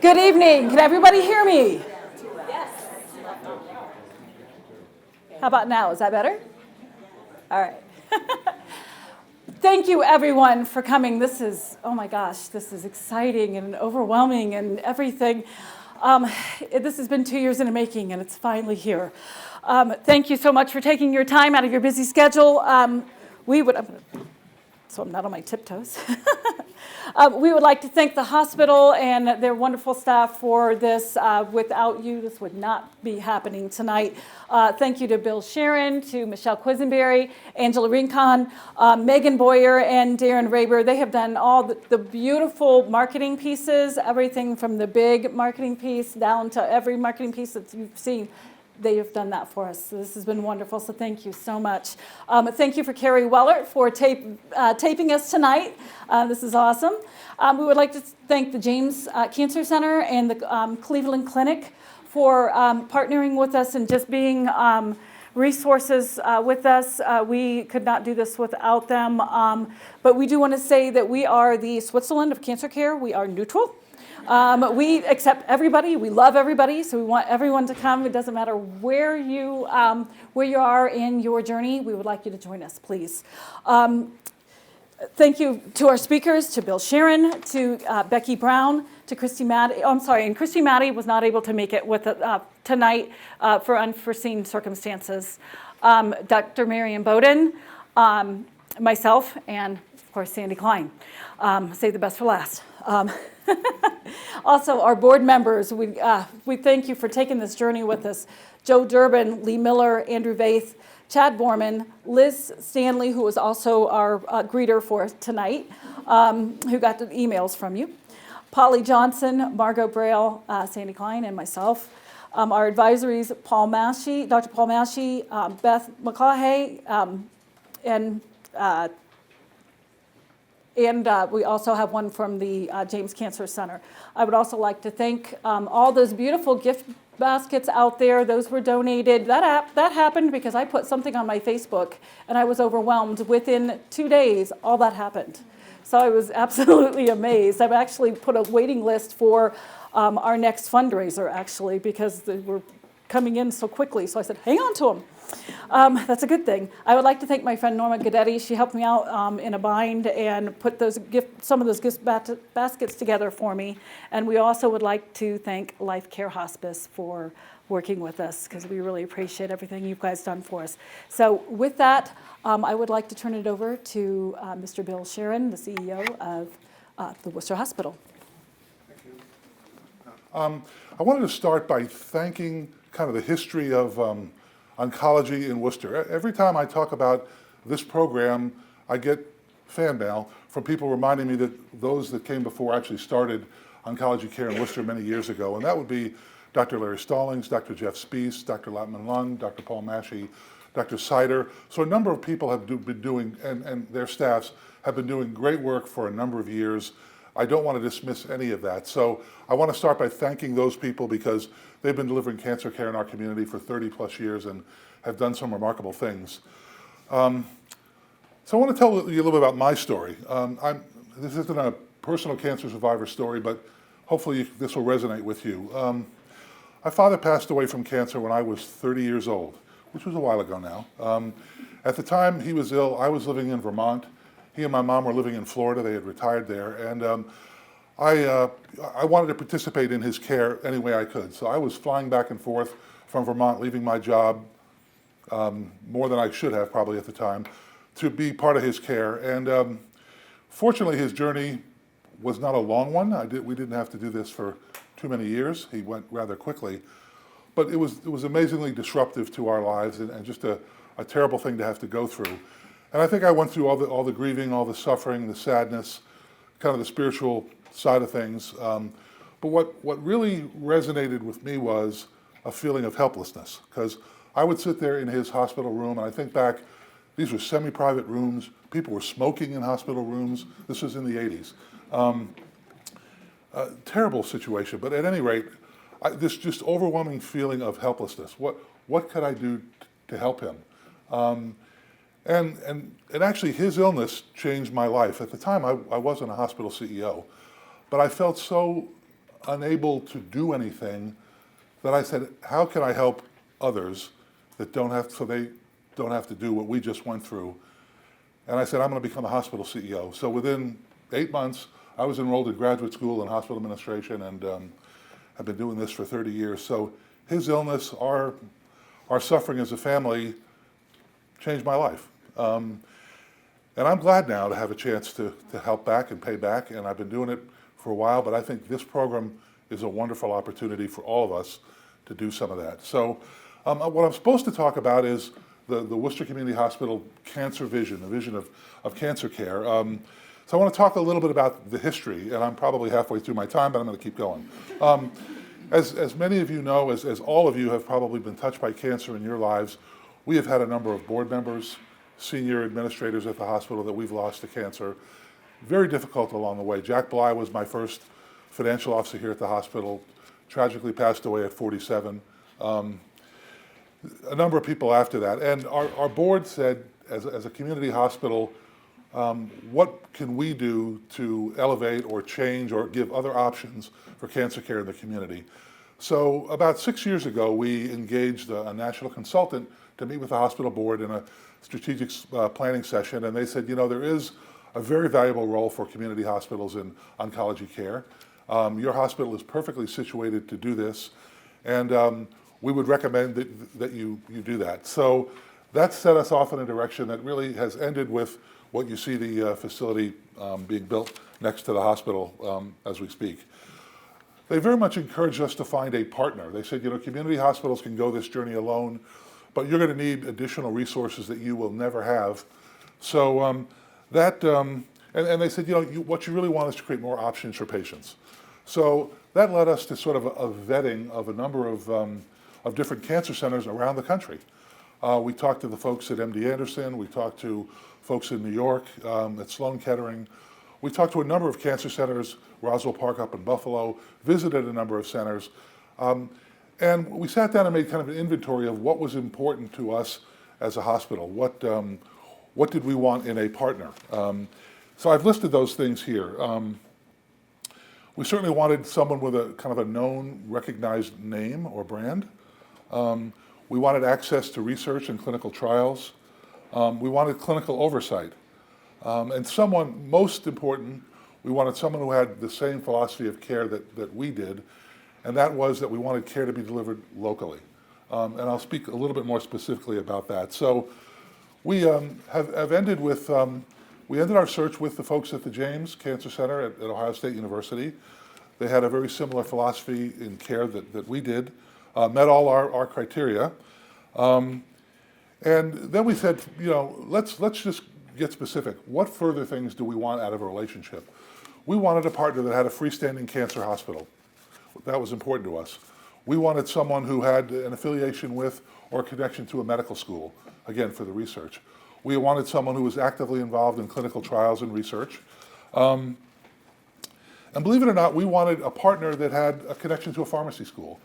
Good evening. Can everybody hear me? Yes. How about now? Is that better? All right. Thank you, everyone, for coming. This is, oh my gosh, this is exciting and overwhelming and everything. This has been 2 years in the making, and it's finally here. Thank you so much for taking your time out of your busy schedule. So I'm not on my tiptoes. We would like to thank the hospital and their wonderful staff for this. Without you, this would not be happening tonight. Thank you to Bill Sheron, to Michelle Quisenberry, Angela Rincon, Megan Boyer, and Darren Raber. They have done all the beautiful marketing pieces, everything from the big marketing piece down to every marketing piece that you've seen. They have done that for us. So this has been wonderful, so thank you so much. Thank you for Carrie Wellert for taping us tonight. This is awesome. We would like to thank the James Cancer Center and the Cleveland Clinic for partnering with us and just being resources with us. We could not do this without them. But we do want to say that we are the Switzerland of cancer care. We are neutral. We accept everybody. We love everybody, so we want everyone to come. It doesn't matter where you are in your journey. We would like you to join us, please. Thank you to our speakers, to Bill Sheron, to Becky Brown, to Christy Maddie. Oh, I'm sorry, and Christy Maddie was not able to make it with tonight for unforeseen circumstances. Dr. Marion Bowden, myself, and of course Sandy Klein. Save the best for last. Also, our board members, we thank you for taking this journey with us. Joe Durbin, Lee Miller, Andrew Vaith, Chad Borman, Liz Stanley, who was also our greeter for tonight, who got the emails from you. Polly Johnson, Margot Braille, Sandy Klein, and myself. Our advisories, Dr. Paul Maschie, Beth McCaughey, and we also have one from the James Cancer Center. I would also like to thank all those beautiful gift baskets out there. Those were donated. That happened because I put something on my Facebook and I was overwhelmed. Within 2 days, all that happened. So I was absolutely amazed. I've actually put a waiting list for our next fundraiser, actually, because they were coming in so quickly. So I said, hang on to them. That's a good thing. I would like to thank my friend Norma Gadetti. She helped me out in a bind and put some of those gift baskets together for me. And we also would like to thank Life Care Hospice for working with us because we really appreciate everything you guys done for us. So with that, I would like to turn it over to Mr. Bill Sheron, the CEO of the Wooster Hospital. Thank you. I wanted to start by thanking kind of the history of oncology in Worcester. Every time I talk about this program, I get fan mail from people reminding me that those that came before actually started oncology care in Worcester many years ago, and that would be Dr. Larry Stallings, Dr. Jeff Spees, Dr. Latman Lund, Dr. Paul Maschie, Dr. Sider. So a number of people have been doing, and their staffs have been doing great work for a number of years. I don't want to dismiss any of that. So I want to start by thanking those people because they've been delivering cancer care in our community for 30 plus years and have done some remarkable things. So I want to tell you a little bit about my story. This isn't a personal cancer survivor story, but hopefully this will resonate with you. My father passed away from cancer when I was 30 years old, which was a while ago now. At the time he was ill, I was living in Vermont. He and my mom were living in Florida. They had retired there, and I wanted to participate in his care any way I could. So I was flying back and forth from Vermont, leaving my job more than I should have probably at the time, to be part of his care. And fortunately, his journey was not a long one. We didn't have to do this for too many years. He went rather quickly, but it was amazingly disruptive to our lives and just a terrible thing to have to go through. And I think I went through all the grieving, all the suffering, the sadness, kind of the spiritual side of things. But what really resonated with me was a feeling of helplessness, because I would sit there in his hospital room, and I think back, these were semi-private rooms. People were smoking in hospital rooms. This was in the 80s. Terrible situation, but at any rate, this just overwhelming feeling of helplessness. What could I do to help him? And actually, his illness changed my life. At the time, I wasn't a hospital CEO, but I felt so unable to do anything, that I said, how can I help others that don't have, so they don't have to do what we just went through? And I said, I'm going to become a hospital CEO. So within 8 months, I was enrolled in graduate school in hospital administration, and I've been doing this for 30 years. So his illness, our suffering as a family changed my life. And I'm glad now to have a chance to help back and pay back, and I've been doing it for a while, but I think this program is a wonderful opportunity for all of us to do some of that. So what I'm supposed to talk about is the Wooster Community Hospital cancer vision, the vision of cancer care. So I want to talk a little bit about the history, and I'm probably halfway through my time, but I'm going to keep going. As many of you know, as all of you have probably been touched by cancer in your lives, we have had a number of board members, senior administrators at the hospital that we've lost to cancer. Very difficult along the way. Jack Bly was my first financial officer here at the hospital, tragically passed away at 47. A number of people after that. And our board said, as a community hospital, what can we do to elevate or change or give other options for cancer care in the community? So about 6 years ago, we engaged a national consultant to meet with the hospital board in a strategic planning session, and they said, you know, there is a very valuable role for community hospitals in oncology care. Your hospital is perfectly situated to do this, and we would recommend that you do that. So that set us off in a direction that really has ended with what you see the facility being built next to the hospital as we speak. They very much encouraged us to find a partner. They said, you know, community hospitals can go this journey alone, but you're going to need additional resources that you will never have. So and they said, you know, what you really want is to create more options for patients. So that led us to sort of a vetting of a number of different cancer centers around the country. We talked to the folks at MD Anderson. We talked to folks in New York, at Sloan Kettering. We talked to a number of cancer centers, Roswell Park up in Buffalo, visited a number of centers. And we sat down and made kind of an inventory of what was important to us as a hospital. What did we want in a partner? So I've listed those things here. We certainly wanted someone with a kind of a known, recognized name or brand. We wanted access to research and clinical trials. We wanted clinical oversight. And someone, most important, we wanted someone who had the same philosophy of care that we did, and that was that we wanted care to be delivered locally. And I'll speak a little bit more specifically about that. So we have ended with, we ended our search with the folks at the James Cancer Center at Ohio State University. They had a very similar philosophy in care that we did, met all our criteria. And then we said, you know, let's just get specific. What further things do we want out of a relationship? We wanted a partner that had a freestanding cancer hospital. That was important to us. We wanted someone who had an affiliation with or connection to a medical school, again, for the research. We wanted someone who was actively involved in clinical trials and research. And believe it or not, we wanted a partner that had a connection to a pharmacy school.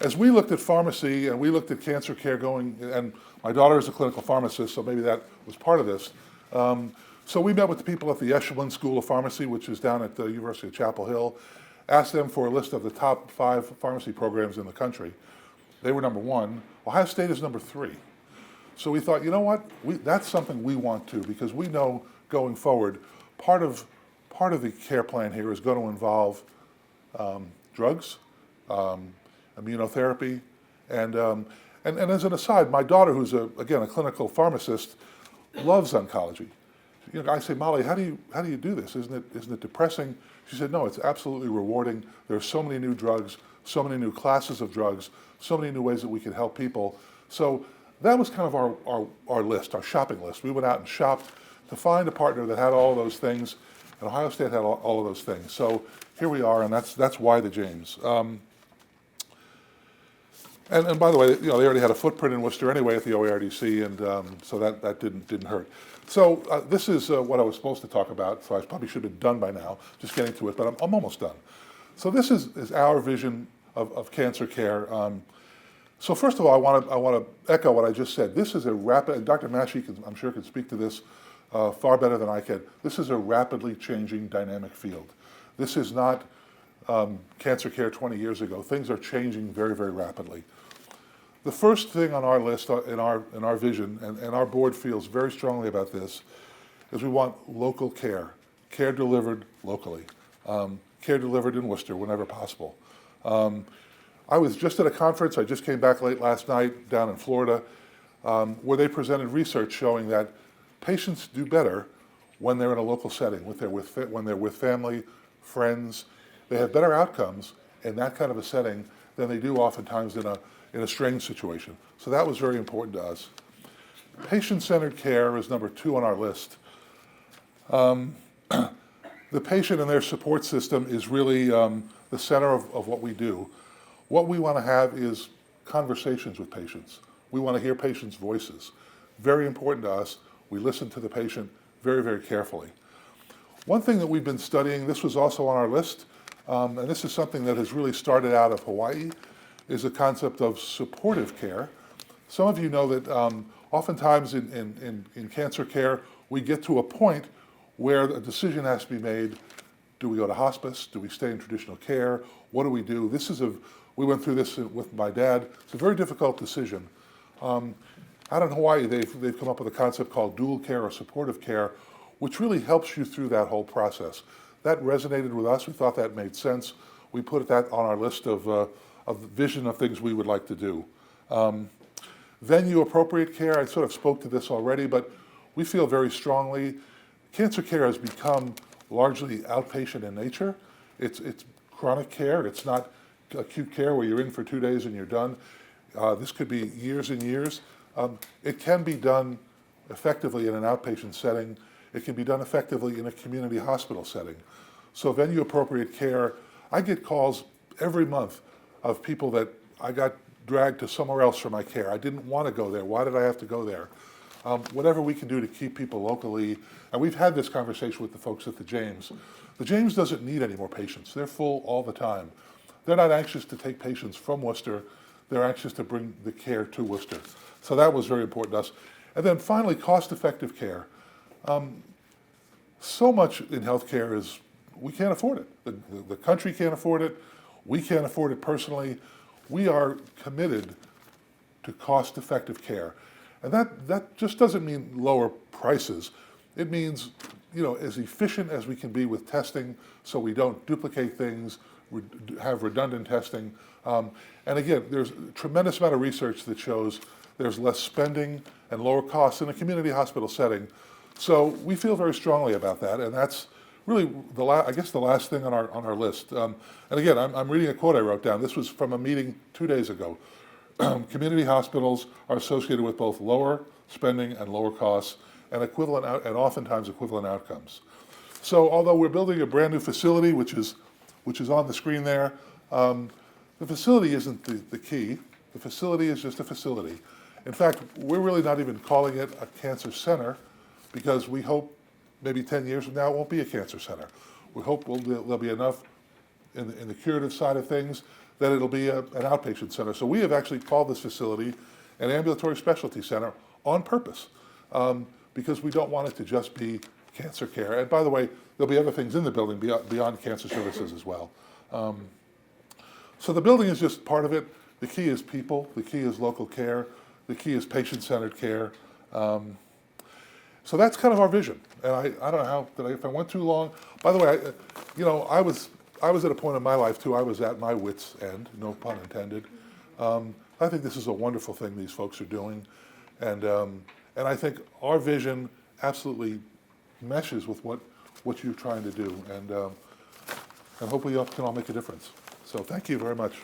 As we looked at pharmacy and we looked at cancer care going, and my daughter is a clinical pharmacist, so maybe that was part of this. So we met with the people at the Echelon School of Pharmacy, which is down at the University of Chapel Hill, asked them for a list of the top 5 pharmacy programs in the country. They were number 1. Ohio State is number 3. So we thought, you know what, that's something we want to, because we know going forward, part of the care plan here is going to involve drugs, immunotherapy, and as an aside, my daughter, who's again a clinical pharmacist, loves oncology. You know, I say, Molly, how do you do this? Isn't it depressing? She said, no, it's absolutely rewarding. There are so many new drugs, so many new classes of drugs, so many new ways that we can help people. So that was kind of our list, our shopping list. We went out and shopped to find a partner that had all of those things, and Ohio State had all of those things. So here we are, and that's why the James. And by the way, you know, they already had a footprint in Worcester anyway at the OARDC, and so that didn't hurt. So this is what I was supposed to talk about, so I probably should have been done by now, just getting to it, but I'm almost done. So this is our vision of cancer care. So first of all, I want to echo what I just said. This is a rapid, and Dr. Massey, I'm sure, can speak to this far better than I can. This is a rapidly changing dynamic field. This is not cancer care 20 years ago. Things are changing very, very rapidly. The first thing on our list, in our vision, and our board feels very strongly about this, is we want local care, care delivered locally, care delivered in Worcester whenever possible. I was just at a conference, I just came back late last night down in Florida, where they presented research showing that patients do better when they're in a local setting, when they're with family, friends. They have better outcomes in that kind of a setting than they do oftentimes in a strange situation. So that was very important to us. Patient-centered care is number 2 on our list. The patient and their support system is really the center of what we do. What we want to have is conversations with patients. We want to hear patients' voices. Very important to us. We listen to the patient very, very carefully. One thing that we've been studying, this was also on our list, and this is something that has really started out of Hawaii, is the concept of supportive care. Some of you know that oftentimes in cancer care, we get to a point where a decision has to be made. Do we go to hospice? Do we stay in traditional care? What do we do? We went through this with my dad. It's a very difficult decision. Out in Hawaii, they've come up with a concept called dual care or supportive care, which really helps you through that whole process. That resonated with us. We thought that made sense. We put that on our list of vision of things we would like to do. Venue appropriate care, I sort of spoke to this already, but we feel very strongly cancer care has become largely outpatient in nature. It's chronic care. It's not acute care where you're in for 2 days and you're done. This could be years and years. It can be done effectively in an outpatient setting. It can be done effectively in a community hospital setting. So venue appropriate care, I get calls every month of people that I got dragged to somewhere else for my care. I didn't want to go there. Why did I have to go there? Whatever we can do to keep people locally, and we've had this conversation with the folks at the James. The James doesn't need any more patients. They're full all the time. They're not anxious to take patients from Worcester. They're anxious to bring the care to Worcester. So that was very important to us. And then finally, cost-effective care. So much in healthcare is we can't afford it. The country can't afford it. We can't afford it personally. We are committed to cost-effective care. And that just doesn't mean lower prices. It means, as efficient as we can be with testing so we don't duplicate things, have redundant testing. And again, there's a tremendous amount of research that shows there's less spending and lower costs in a community hospital setting. So we feel very strongly about that, and that's really the last thing on our list. And again, I'm reading a quote I wrote down. This was from a meeting 2 days ago. Community hospitals are associated with both lower spending and lower costs, and oftentimes equivalent outcomes. So, although we're building a brand new facility, which is on the screen there, the facility isn't the key. The facility is just a facility. In fact, we're really not even calling it a cancer center, because we hope maybe 10 years from now it won't be a cancer center. We hope there'll be enough in the curative side of things that it'll be an outpatient center. So we have actually called this facility an ambulatory specialty center on purpose, because we don't want it to just be cancer care. And by the way, there'll be other things in the building beyond cancer services as well. So the building is just part of it. The key is people. The key is local care. The key is patient-centered care. So that's kind of our vision. And I don't know if I went too long. By the way, I was at a point in my life too. I was at my wit's end, no pun intended. I think this is a wonderful thing these folks are doing, and I think our vision absolutely meshes with what you're trying to do, and hopefully you can all make a difference. So thank you very much.